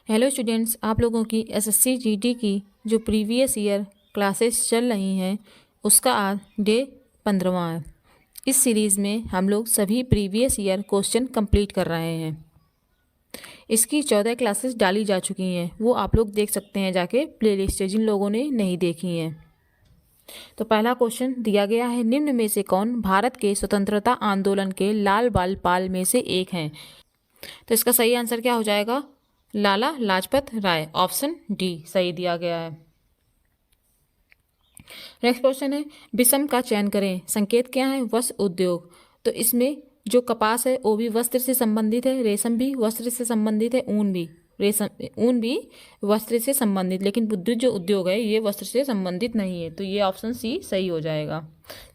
Hello students, आप लोगों की एसएससी जीडी की जो प्रीवियस ईयर क्लासेस चल रही हैं उसका आज डे 15वां है। इस सीरीज़ में हम लोग सभी प्रीवियस ईयर क्वेश्चन कंप्लीट कर रहे हैं। इसकी 14 क्लासेस डाली जा चुकी हैं, वो आप लोग देख सकते हैं जाके प्लेलिस्ट जिन लोगों ने नहीं देखी हैं। तो पहला क्वेश्चन दिया गया है, निम्न में से कौन भारत के स्वतंत्रता आंदोलन के लाल बाल पाल में से एक हैं? तो इसका सही आंसर क्या हो जाएगा? लाला लाजपत राय। ऑप्शन डी सही दिया गया है। नेक्स्ट क्वेश्चन है, विषम का चयन करें। संकेत क्या है? वस्त्र उद्योग। तो इसमें जो कपास है वो भी वस्त्र से संबंधित है, रेशम भी वस्त्र से संबंधित है, ऊन भी वस्त्र से संबंधित, लेकिन विद्युत जो उद्योग है ये वस्त्र से संबंधित नहीं है। तो ये ऑप्शन सी सही हो जाएगा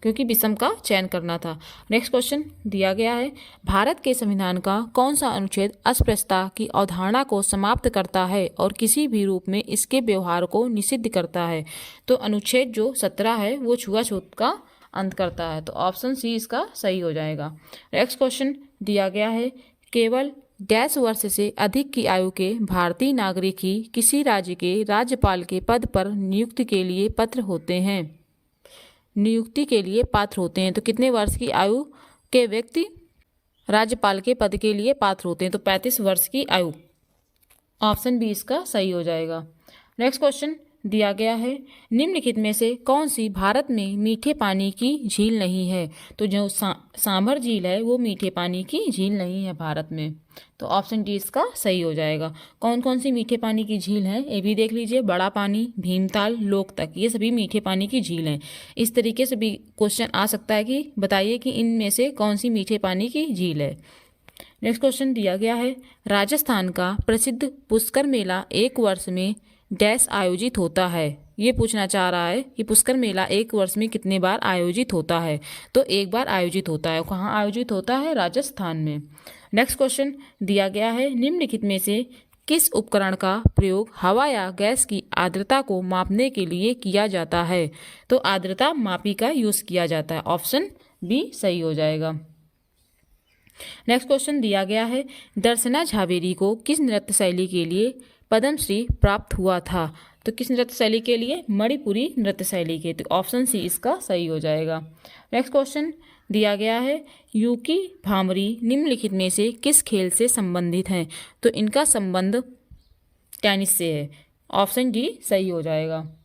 क्योंकि विषम का चयन करना था। नेक्स्ट क्वेश्चन दिया गया है, भारत के संविधान का कौन सा अनुच्छेद अस्पृश्यता की अवधारणा को समाप्त करता है और किसी भी रूप में इसके व्यवहार को निषिद्ध करता है? तो अनुच्छेद जो 17 है वो छुआछूत का अंत करता है। तो ऑप्शन सी इसका सही हो जाएगा। नेक्स्ट क्वेश्चन दिया गया है, केवल डैश वर्ष से अधिक की आयु के भारतीय नागरिक ही किसी राज्य के राज्यपाल के पद पर नियुक्ति के लिए पात्र होते हैं। तो कितने वर्ष की आयु के व्यक्ति राज्यपाल के पद के लिए पात्र होते हैं? तो 35 वर्ष की आयु। ऑप्शन बी इसका सही हो जाएगा। नेक्स्ट क्वेश्चन दिया गया है, निम्नलिखित में से कौन सी भारत में मीठे पानी की झील नहीं है? तो जो सांभर झील है वो मीठे पानी की झील नहीं है भारत में। तो ऑप्शन डी इसका सही हो जाएगा। कौन कौन सी मीठे पानी की झील है ये भी देख लीजिए, बड़ा पानी, भीमताल, लोकतक, ये सभी मीठे पानी की झील हैं। इस तरीके से भी क्वेश्चन आ सकता है कि बताइए कि इनमें से कौन सी मीठे पानी की झील है। नेक्स्ट क्वेश्चन दिया गया है, राजस्थान का प्रसिद्ध पुष्कर मेला एक वर्ष में डैश आयोजित होता है? ये पूछना चाह रहा है कि पुष्कर मेला एक वर्ष में कितने बार आयोजित होता है? तो एक बार आयोजित होता है। कहाँ आयोजित होता है? राजस्थान में। नेक्स्ट क्वेश्चन दिया गया है, निम्नलिखित में से किस उपकरण का प्रयोग हवा या गैस की आर्द्रता को मापने के लिए किया जाता है? तो आर्द्रता मापी का यूज किया जाता है। ऑप्शन बी सही हो जाएगा। नेक्स्ट क्वेश्चन दिया गया है, दर्शना झावेरी को किस नृत्य शैली के लिए पद्मश्री प्राप्त हुआ था? तो किस नृत्य शैली के लिए? मणिपुरी नृत्य शैली के। तो ऑप्शन सी इसका सही हो जाएगा। नेक्स्ट क्वेश्चन दिया गया है, यूकी भामरी निम्नलिखित में से किस खेल से संबंधित हैं? तो इनका संबंध टेनिस से है। ऑप्शन डी सही हो जाएगा।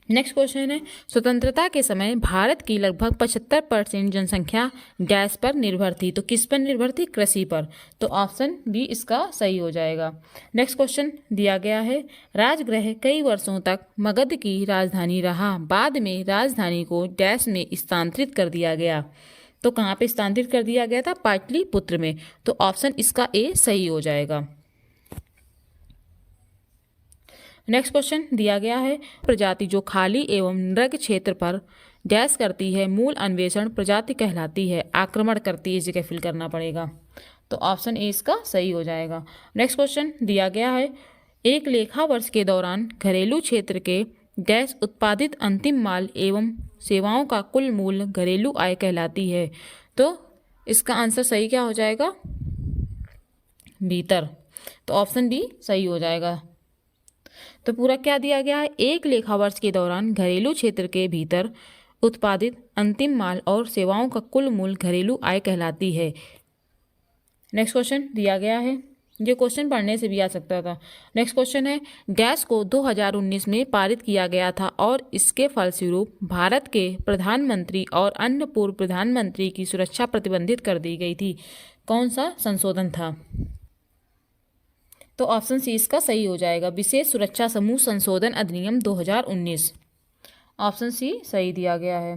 नेक्स्ट क्वेश्चन है, स्वतंत्रता के समय भारत की लगभग 75% जनसंख्या डैश पर निर्भर थी? तो किस पर निर्भर थी? कृषि पर। तो ऑप्शन बी इसका सही हो जाएगा। नेक्स्ट क्वेश्चन दिया गया है, राजगृह कई वर्षों तक मगध की राजधानी रहा, बाद में राजधानी को डैश में स्थानांतरित कर दिया गया। तो कहाँ पे स्थानांतरित कर दिया गया था? पाटलिपुत्र में। तो ऑप्शन इसका ए सही हो जाएगा। नेक्स्ट क्वेश्चन दिया गया है, प्रजाति जो खाली एवं नृग क्षेत्र पर डैश करती है मूल अन्वेषण प्रजाति कहलाती है, आक्रमण करती है, इस जगह फिल करना पड़ेगा। तो ऑप्शन ए इसका सही हो जाएगा। नेक्स्ट क्वेश्चन दिया गया है, एक लेखा वर्ष के दौरान घरेलू क्षेत्र के डैश उत्पादित अंतिम माल एवं सेवाओं का कुल मूल्य घरेलू आय कहलाती है। तो इसका आंसर सही क्या हो जाएगा? भीतर। तो ऑप्शन बी सही हो जाएगा। तो पूरा क्या दिया गया है? एक लेखा वर्ष के दौरान घरेलू क्षेत्र के भीतर उत्पादित अंतिम माल और सेवाओं का कुल मूल्य घरेलू आय कहलाती है। नेक्स्ट क्वेश्चन दिया गया है, ये क्वेश्चन पढ़ने से भी आ सकता था। नेक्स्ट क्वेश्चन है, डैश को 2019 में पारित किया गया था और इसके फलस्वरूप भारत के प्रधानमंत्री और अन्य पूर्व प्रधानमंत्री की सुरक्षा प्रतिबंधित कर दी गई थी। कौन सा संशोधन था? तो ऑप्शन सी इसका सही हो जाएगा, विशेष सुरक्षा समूह संशोधन अधिनियम 2019। ऑप्शन सी सही दिया गया है।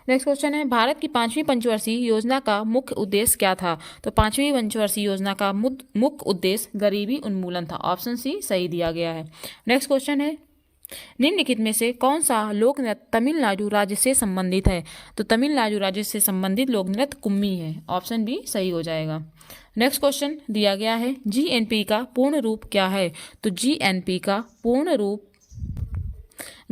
नेक्स्ट क्वेश्चन है, भारत की 5वीं पंचवर्षीय योजना का मुख्य उद्देश्य क्या था? तो 5वीं पंचवर्षीय योजना का मुख्य उद्देश्य गरीबी उन्मूलन था। ऑप्शन सी सही दिया गया है। नेक्स्ट क्वेश्चन है, निम्नलिखित में से कौन सा लोक नृत्य तमिलनाडु राज्य से संबंधित है? तो तमिलनाडु राज्य से संबंधित लोक नृत्य कुम्मी है। ऑप्शन बी सही हो जाएगा। नेक्स्ट क्वेश्चन दिया गया है, जीएनपी का पूर्ण रूप क्या है? तो जीएनपी का पूर्ण रूप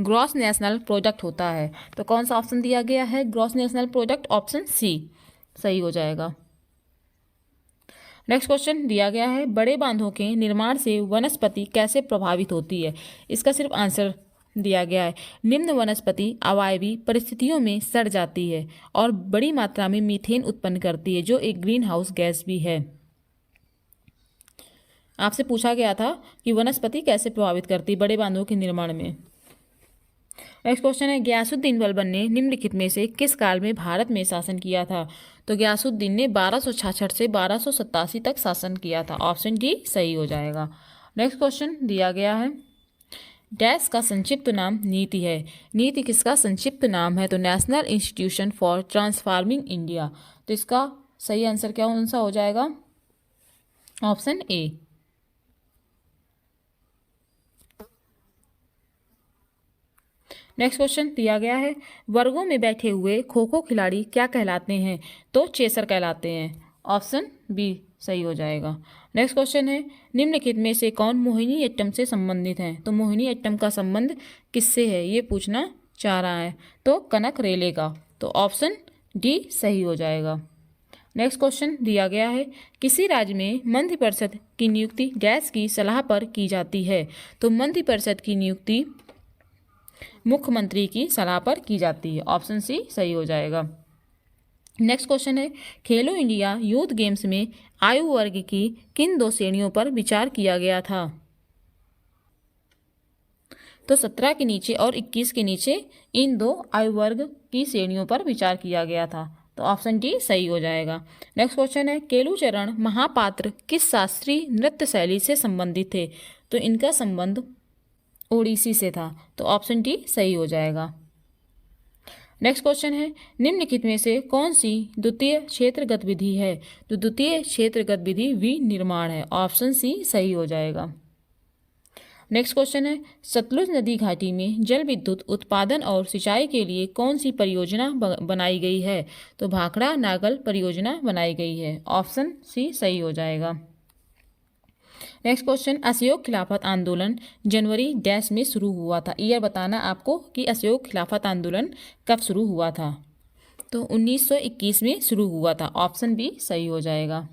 ग्रॉस नेशनल प्रोडक्ट होता है। तो कौन सा ऑप्शन दिया गया है? Gross national product. Option C सही हो जाएगा। नेक्स्ट क्वेश्चन दिया गया है, बड़े बांधों के निर्माण से वनस्पति कैसे प्रभावित होती है। इसका सिर्फ आंसर दिया गया है, निम्न वनस्पति अवायवीय परिस्थितियों में सड़ जाती है और बड़ी मात्रा में मीथेन उत्पन्न करती है, जो एक ग्रीन हाउस गैस भी है। आपसे पूछा गया था कि वनस्पति कैसे प्रभावित करती है बड़े बांधों के निर्माण में। नेक्स्ट क्वेश्चन है, गयासुद्दीन बलबन ने निम्नलिखित में से किस काल में भारत में शासन किया था। तो गयासुद्दीन ने 1266 से 1287 तक शासन किया था। ऑप्शन डी सही हो जाएगा। नेक्स्ट क्वेश्चन दिया गया है, डैश का संक्षिप्त नाम नीति है। नीति किसका संक्षिप्त नाम है। तो national institution for transforming India. तो इसका सही आंसर क्या कौन सा हो जाएगा। Option A. नेक्स्ट क्वेश्चन दिया गया है, वर्गों में बैठे हुए खो खो खिलाड़ी क्या कहलाते हैं। तो चेसर कहलाते हैं। ऑप्शन बी सही हो जाएगा। नेक्स्ट क्वेश्चन है, निम्नलिखित में से कौन मोहिनीअट्टम से संबंधित है। तो मोहिनीअट्टम का संबंध किससे है ये पूछना चाह रहा है। तो कनक रेले का। तो ऑप्शन डी सही हो जाएगा। नेक्स्ट क्वेश्चन दिया गया है, किसी राज्य में मंत्रिपरिषद की नियुक्ति डैश की सलाह पर की जाती है। तो मंत्रिपरिषद की नियुक्ति मुख्यमंत्री की सलाह पर की जाती है। ऑप्शन सी सही हो जाएगा। नेक्स्ट क्वेश्चन है, खेलो इंडिया यूथ गेम्स में आयु वर्ग की किन दो श्रेणियों पर विचार किया गया था। तो 17 के नीचे और 21 के नीचे इन दो आयु वर्ग की श्रेणियों पर विचार किया गया था। तो ऑप्शन डी सही हो जाएगा। नेक्स्ट क्वेश्चन है, केलुचरण महापात्र किस शास्त्रीय नृत्य शैली से संबंधित थे। तो इनका संबंध ओडिसी से था। तो ऑप्शन डी सही हो जाएगा। नेक्स्ट क्वेश्चन है, निम्नलिखित में से कौन सी द्वितीय क्षेत्र गतिविधि है। तो द्वितीय क्षेत्र गतिविधि विनिर्माण है। ऑप्शन सी सही हो जाएगा। नेक्स्ट क्वेश्चन है, सतलुज नदी घाटी में जल विद्युत उत्पादन और सिंचाई के लिए कौन सी परियोजना बनाई गई है। तो भाखड़ा नागल परियोजना बनाई गई है। ऑप्शन सी सही हो जाएगा। नेक्स्ट क्वेश्चन, असहयोग खिलाफत आंदोलन जनवरी डैश में शुरू हुआ था। ईयर बताना आपको कि असहयोग खिलाफत आंदोलन कब शुरू हुआ था। तो 1921 में शुरू हुआ था। ऑप्शन बी सही हो जाएगा।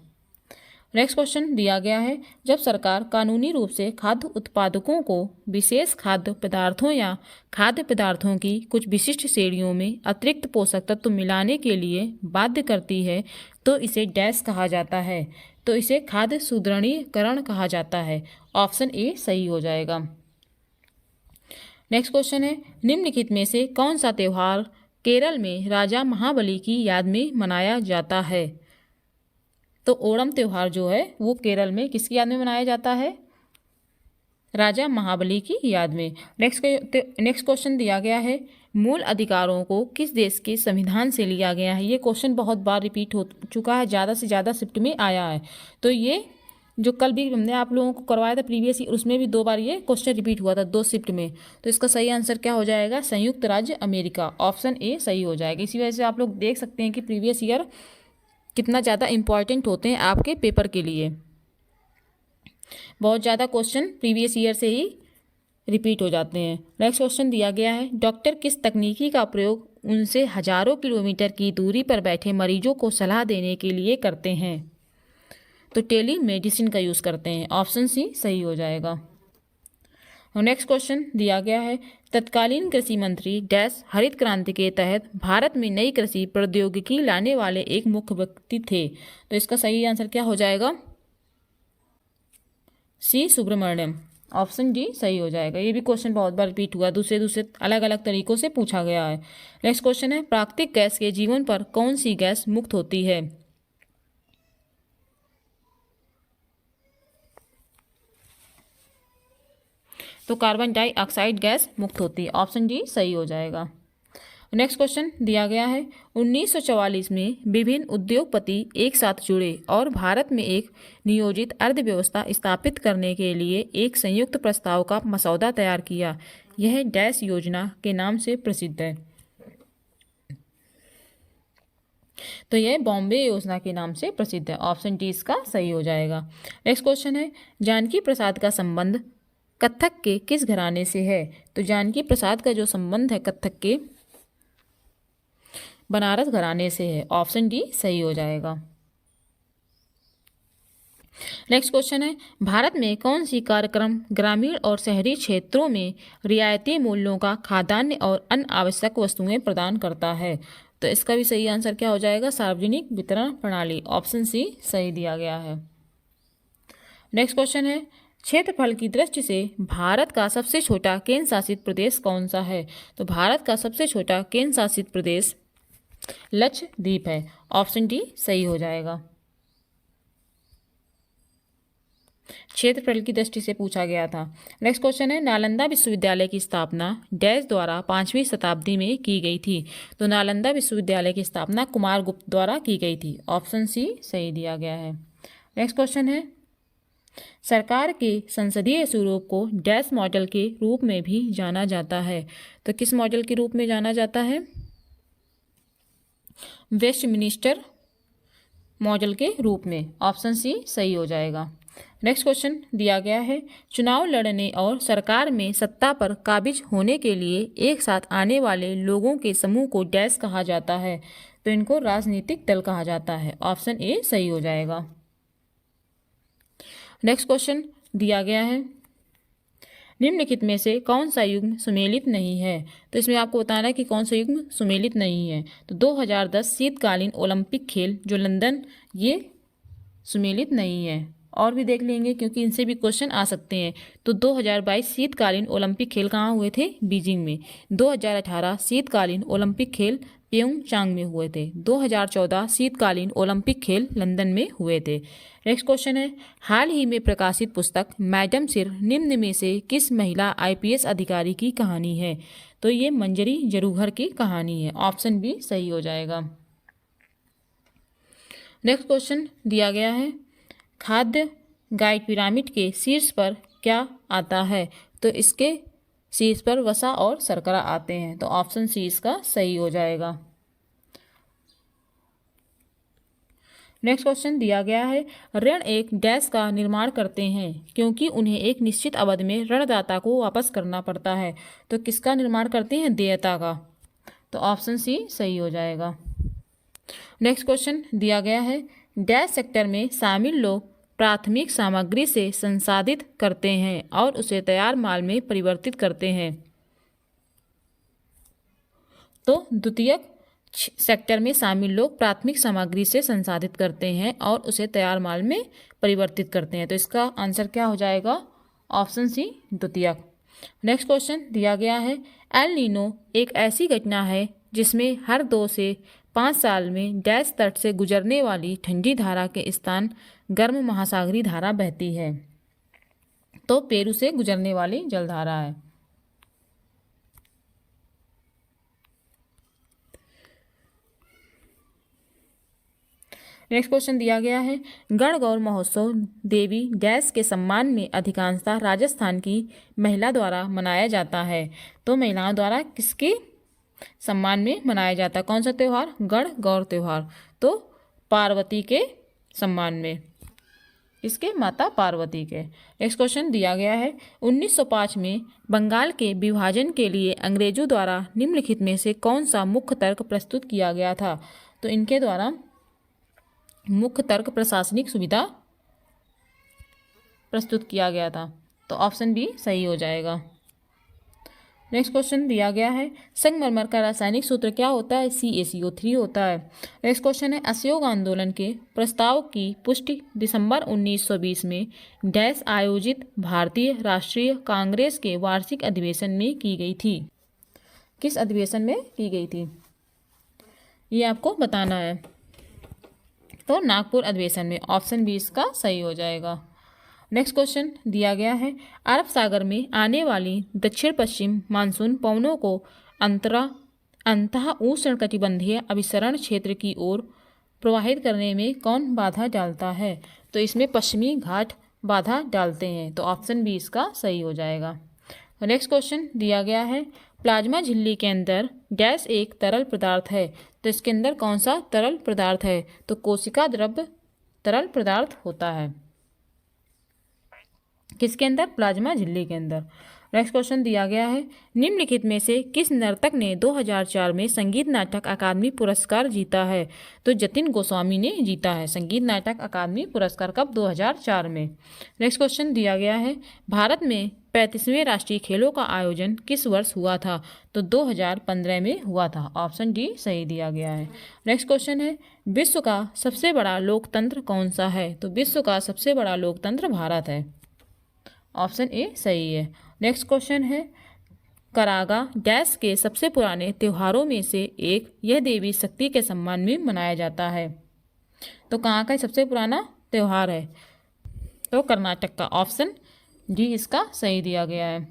नेक्स्ट क्वेश्चन दिया गया है, जब सरकार कानूनी रूप से खाद्य उत्पादकों को विशेष खाद्य पदार्थों या खाद्य पदार्थों की कुछ विशिष्ट श्रेणियों में अतिरिक्त पोषक तत्व मिलाने के लिए बाध्य करती है तो इसे डैश कहा जाता है। तो इसे खाद्य सुदृढ़ीकरण कहा जाता है। ऑप्शन ए सही हो जाएगा। नेक्स्ट क्वेश्चन है, निम्नलिखित में से कौन सा त्यौहार केरल में राजा महाबली की याद में मनाया जाता है। तो ओणम त्यौहार जो है वो केरल में किसकी याद में मनाया जाता है। राजा महाबली की याद में। नेक्स्ट क्वेश्चन दिया गया है, मूल अधिकारों को किस देश के संविधान से लिया गया है। ये क्वेश्चन बहुत बार रिपीट हो चुका है, ज़्यादा से ज़्यादा शिफ्ट में आया है। तो ये जो कल भी हमने आप लोगों को करवाया था प्रीवियस ईयर, उसमें भी 2 बार ये क्वेश्चन रिपीट हुआ था 2 शिफ्ट में। तो इसका सही आंसर क्या हो जाएगा, संयुक्त राज्य अमेरिका। ऑप्शन ए सही हो जाएगा। इसी वजह से आप लोग देख सकते हैं कि प्रीवियस ईयर कितना ज़्यादा इंपॉर्टेंट होते हैं आपके पेपर के लिए। बहुत ज़्यादा क्वेश्चन प्रीवियस ईयर से ही रिपीट हो जाते हैं। नेक्स्ट क्वेश्चन दिया गया है, डॉक्टर किस तकनीकी का प्रयोग उनसे हजारों किलोमीटर की दूरी पर बैठे मरीजों को सलाह देने के लिए करते हैं। तो टेली मेडिसिन का यूज़ करते हैं। ऑप्शन सी सही हो जाएगा। और नेक्स्ट क्वेश्चन दिया गया है, तत्कालीन कृषि मंत्री डैश हरित क्रांति के तहत भारत में नई कृषि प्रौद्योगिकी लाने वाले एक मुख्य व्यक्ति थे। तो इसका सही आंसर क्या हो जाएगा, सी सुब्रमण्यम। ऑप्शन डी सही हो जाएगा। ये भी क्वेश्चन बहुत बार रिपीट हुआ, दूसरे अलग अलग तरीकों से पूछा गया है। नेक्स्ट क्वेश्चन है, प्राकृतिक गैस के जीवन पर कौन सी गैस मुक्त होती है। तो कार्बन डाइऑक्साइड गैस मुक्त होती है। ऑप्शन डी सही हो जाएगा। नेक्स्ट क्वेश्चन दिया गया है, 1944 में विभिन्न उद्योगपति एक साथ जुड़े और भारत में एक नियोजित अर्थव्यवस्था स्थापित करने के लिए एक संयुक्त प्रस्ताव का मसौदा तैयार किया। यह डैश योजना के नाम से प्रसिद्ध है। तो यह बॉम्बे योजना के नाम से प्रसिद्ध है। ऑप्शन डी इसका सही हो जाएगा। नेक्स्ट क्वेश्चन है, जानकी प्रसाद का संबंध कथक के किस घराने से है। तो जानकी प्रसाद का जो संबंध है कथक के बनारस घराने से है। ऑप्शन डी सही हो जाएगा। नेक्स्ट क्वेश्चन है, भारत में कौन सी कार्यक्रम ग्रामीण और शहरी क्षेत्रों में रियायती मूल्यों का खाद्यान्न और अन्य आवश्यक वस्तुएं प्रदान करता है? तो इसका भी सही आंसर क्या हो जाएगा? सार्वजनिक वितरण प्रणाली। ऑप्शन सी सही दिया गया है। नेक्स्ट क्वेश्चन है, क्षेत्रफल की दृष्टि से भारत का सबसे छोटा केंद्र शासित प्रदेश कौन सा है? तो भारत का सबसे छोटा केंद्र शासित प्रदेश लक्षद्वीप है। ऑप्शन डी सही हो जाएगा। क्षेत्रफल की दृष्टि से पूछा गया था। नेक्स्ट क्वेश्चन है, नालंदा विश्वविद्यालय की स्थापना डैश द्वारा 5वीं शताब्दी में की गई थी? तो नालंदा विश्वविद्यालय की स्थापना कुमारगुप्त द्वारा की गई थी। ऑप्शन सी सही दिया गया है। नेक्स्ट क्वेश्चन है, सरकार के संसदीय स्वरूप को डैश मॉडल के रूप में भी जाना जाता है? तो किस मॉडल के रूप में जाना जाता है? वेस्टमिनिस्टर मॉडल के रूप में। ऑप्शन सी सही हो जाएगा। नेक्स्ट क्वेश्चन दिया गया है, चुनाव लड़ने और सरकार में सत्ता पर काबिज होने के लिए एक साथ आने वाले लोगों के समूह को डैश कहा जाता है? तो इनको राजनीतिक दल कहा जाता है। ऑप्शन ए सही हो जाएगा। नेक्स्ट क्वेश्चन दिया गया है, निम्नलिखित में से कौन सा युग्म सुमेलित नहीं है? तो इसमें आपको बताना है कि कौन सा युग्म सुमेलित नहीं है। तो 2010 शीतकालीन ओलंपिक खेल जो लंदन, ये सुमेलित नहीं है। और भी देख लेंगे क्योंकि इनसे भी क्वेश्चन आ सकते हैं। तो 2022 शीतकालीन ओलंपिक खेल कहाँ हुए थे? बीजिंग में। 2018 शीतकालीन ओलंपिक खेल प्योंगचांग में हुए थे। 2014 शीतकालीन ओलंपिक खेल लंदन में हुए थे। नेक्स्ट क्वेश्चन है, हाल ही में प्रकाशित पुस्तक मैडम सिर निम्न में से किस महिला IPS अधिकारी की कहानी है? तो ये मंजरी जरूहर की कहानी है। ऑप्शन बी सही हो जाएगा। नेक्स्ट क्वेश्चन दिया गया है, खाद्य गाइड पिरामिड के शीर्ष पर क्या आता है? तो इसके शीर्ष पर वसा और शर्करा आते हैं। तो ऑप्शन सी इसका सही हो जाएगा। नेक्स्ट क्वेश्चन दिया गया है, ऋण एक डैश का निर्माण करते हैं क्योंकि उन्हें एक निश्चित अवधि में ऋणदाता को वापस करना पड़ता है। तो किसका निर्माण करते हैं? देयता का। तो ऑप्शन सी सही हो जाएगा। नेक्स्ट क्वेश्चन दिया गया है, डैश सेक्टर में शामिल लोग प्राथमिक सामग्री से संसाधित करते हैं और उसे तैयार माल में परिवर्तित करते हैं। तो द्वितीयक सेक्टर में शामिल लोग प्राथमिक सामग्री से संसाधित करते हैं और उसे तैयार माल में परिवर्तित करते हैं। तो इसका आंसर क्या हो जाएगा? ऑप्शन सी द्वितीयक। नेक्स्ट क्वेश्चन दिया गया है, एल नीनो एक ऐसी घटना है जिसमें हर 2 से 5 साल में डैश तट से गुजरने वाली ठंडी धारा के स्थान गर्म महासागरीय धारा बहती है। तो पेरू से गुजरने वाली जलधारा है। नेक्स्ट क्वेश्चन दिया गया है, गणगौर महोत्सव देवी डैश के सम्मान में अधिकांशतः राजस्थान की महिला द्वारा मनाया जाता है। तो महिलाओं द्वारा किसके सम्मान में मनाया जाता है? कौन सा त्यौहार? गणगौर त्यौहार। तो पार्वती के सम्मान में, इसके माता पार्वती के। नेक्स्ट क्वेश्चन दिया गया है, 1905 में बंगाल के विभाजन के लिए अंग्रेजों द्वारा निम्नलिखित में से कौन सा मुख्य तर्क प्रस्तुत किया गया था? तो इनके द्वारा मुख्य तर्क प्रशासनिक सुविधा प्रस्तुत किया गया था। तो ऑप्शन बी सही हो जाएगा। नेक्स्ट क्वेश्चन दिया गया है, संगमरमर का रासायनिक सूत्र क्या होता है? CaCO3 होता है। नेक्स्ट क्वेश्चन है, असहयोग आंदोलन के प्रस्ताव की पुष्टि दिसंबर 1920 में डैश आयोजित भारतीय राष्ट्रीय कांग्रेस के वार्षिक अधिवेशन में की गई थी? किस अधिवेशन में की गई थी? ये आपको बताना है। तो नागपुर अधिवेशन में। ऑप्शन बी इसका सही हो जाएगा। नेक्स्ट क्वेश्चन दिया गया है, अरब सागर में आने वाली दक्षिण पश्चिम मानसून पवनों को अंतः उष्णकटिबंधीय अभिसरण क्षेत्र की ओर प्रवाहित करने में कौन बाधा डालता है? तो इसमें पश्चिमी घाट बाधा डालते हैं। तो ऑप्शन बी इसका सही हो जाएगा। नेक्स्ट क्वेश्चन दिया गया है, प्लाज्मा झिल्ली के अंदर डैश एक तरल पदार्थ है। तो इसके अंदर कौन सा तरल पदार्थ है? तो कोशिका द्रव्य तरल पदार्थ होता है। किसके अंदर? प्लाज्मा झिल्ली के अंदर। नेक्स्ट क्वेश्चन दिया गया है, निम्नलिखित में से किस नर्तक ने 2004 में संगीत नाटक अकादमी पुरस्कार जीता है? तो जतिन गोस्वामी ने जीता है संगीत नाटक अकादमी पुरस्कार। कब? 2004 में। नेक्स्ट क्वेश्चन दिया गया है, भारत में 35वें राष्ट्रीय खेलों का आयोजन किस वर्ष हुआ था? तो 2015 में हुआ था। ऑप्शन डी सही दिया गया है। नेक्स्ट क्वेश्चन है, विश्व का सबसे बड़ा लोकतंत्र कौन सा है? तो विश्व का सबसे बड़ा लोकतंत्र भारत है। ऑप्शन ए सही है। नेक्स्ट क्वेश्चन है, करागा डैश के सबसे पुराने त्योहारों में से एक, यह देवी शक्ति के सम्मान में मनाया जाता है। तो कहाँ का सबसे पुराना त्यौहार है? तो कर्नाटक का। ऑप्शन डी इसका सही दिया गया है।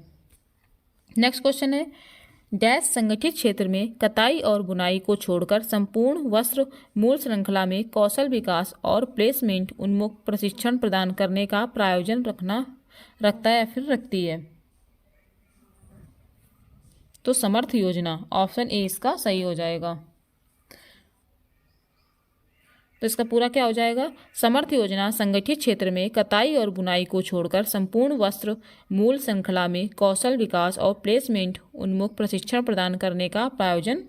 नेक्स्ट क्वेश्चन है, डैश संगठित क्षेत्र में कताई और बुनाई को छोड़कर संपूर्ण वस्त्र मूल श्रृंखला में कौशल विकास और प्लेसमेंट उन्मुख प्रशिक्षण प्रदान करने का प्रायोजन रखता है या फिर रखती है? तो समर्थ योजना। ऑप्शन ए इसका सही हो जाएगा। तो इसका पूरा क्या हो जाएगा? समर्थ योजना संगठित क्षेत्र में कताई और बुनाई को छोड़कर संपूर्ण वस्त्र मूल श्रृंखला में कौशल विकास और प्लेसमेंट उन्मुख प्रशिक्षण प्रदान करने का प्रायोजन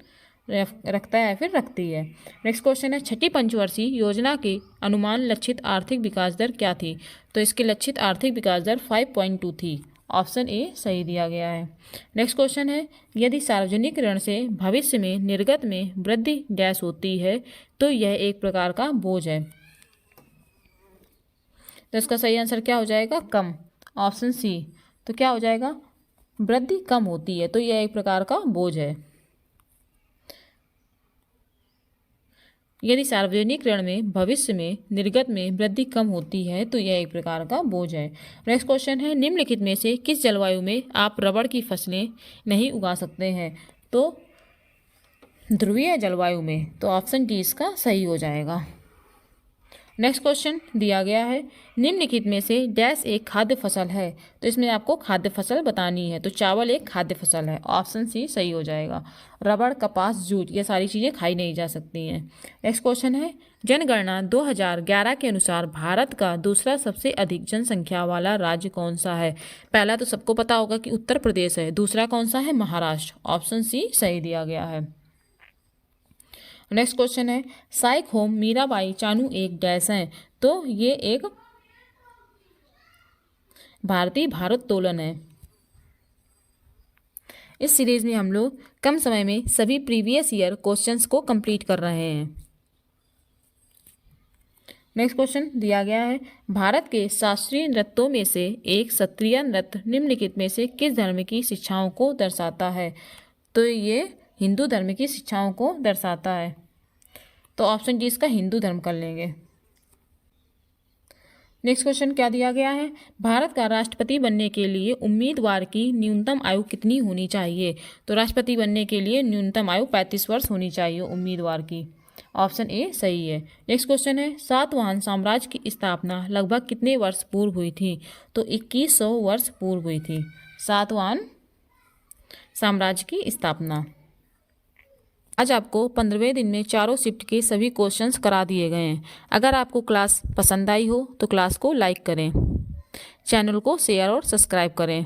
रखता है या फिर रखती है। नेक्स्ट क्वेश्चन है, छठी पंचवर्षीय योजना की अनुमान लक्षित आर्थिक विकास दर क्या थी? तो इसकी लक्षित आर्थिक विकास दर 5.2 थी। ऑप्शन ए सही दिया गया है। नेक्स्ट क्वेश्चन है, यदि सार्वजनिक ऋण से भविष्य में निर्गत में वृद्धि डैश होती है तो यह एक प्रकार का बोझ है। तो इसका सही आंसर क्या हो जाएगा? कम। Option C. तो क्या हो जाएगा? वृद्धि कम होती है तो यह एक प्रकार का बोझ है। यदि सार्वजनिक ऋण में भविष्य में निर्गत में वृद्धि कम होती है तो यह एक प्रकार का बोझ है। नेक्स्ट क्वेश्चन है, निम्नलिखित में से किस जलवायु में आप रबड़ की फसलें नहीं उगा सकते हैं? तो ध्रुवीय जलवायु में। तो ऑप्शन डी इसका सही हो जाएगा। नेक्स्ट क्वेश्चन दिया गया है, निम्नलिखित में से डैश एक खाद्य फसल है? तो इसमें आपको खाद्य फसल बतानी है। तो चावल एक खाद्य फसल है। ऑप्शन सी सही हो जाएगा। रबड़, कपास, जूट ये सारी चीज़ें खाई नहीं जा सकती हैं। नेक्स्ट क्वेश्चन है, जनगणना 2011 के अनुसार भारत का दूसरा सबसे अधिक जनसंख्या वाला राज्य कौन सा है? पहला तो सबको पता होगा कि उत्तर प्रदेश है, दूसरा कौन सा है? महाराष्ट्र। ऑप्शन सी सही दिया गया है। नेक्स्ट क्वेश्चन है, साइक होम मीराबाई चानू एक डैश हैं? तो ये एक भारतीय भारोत्तोलन है। इस सीरीज में हम लोग कम समय में सभी प्रीवियस ईयर क्वेश्चंस को कंप्लीट कर रहे हैं। नेक्स्ट क्वेश्चन दिया गया है, भारत के शास्त्रीय नृत्यों में से एक सत्रिय नृत्य निम्नलिखित में से किस धर्म की शिक्षाओं को दर्शाता है? तो ये हिंदू धर्म की शिक्षाओं को दर्शाता है। तो ऑप्शन डी इसका हिंदू धर्म कर लेंगे। नेक्स्ट क्वेश्चन क्या दिया गया है, भारत का राष्ट्रपति बनने के लिए उम्मीदवार की न्यूनतम आयु कितनी होनी चाहिए? तो राष्ट्रपति बनने के लिए न्यूनतम आयु 35 वर्ष होनी चाहिए उम्मीदवार की। ऑप्शन ए सही है। नेक्स्ट क्वेश्चन है, सातवाहन साम्राज्य की स्थापना लगभग कितने वर्ष पूर्व हुई थी? तो 2100 वर्ष पूर्व हुई थी सातवाहन साम्राज्य की स्थापना। आज आपको 15वें दिन में चारों शिफ्ट के सभी क्वेश्चंस करा दिए गए हैं। अगर आपको क्लास पसंद आई हो तो क्लास को लाइक करें, चैनल को शेयर और सब्सक्राइब करें।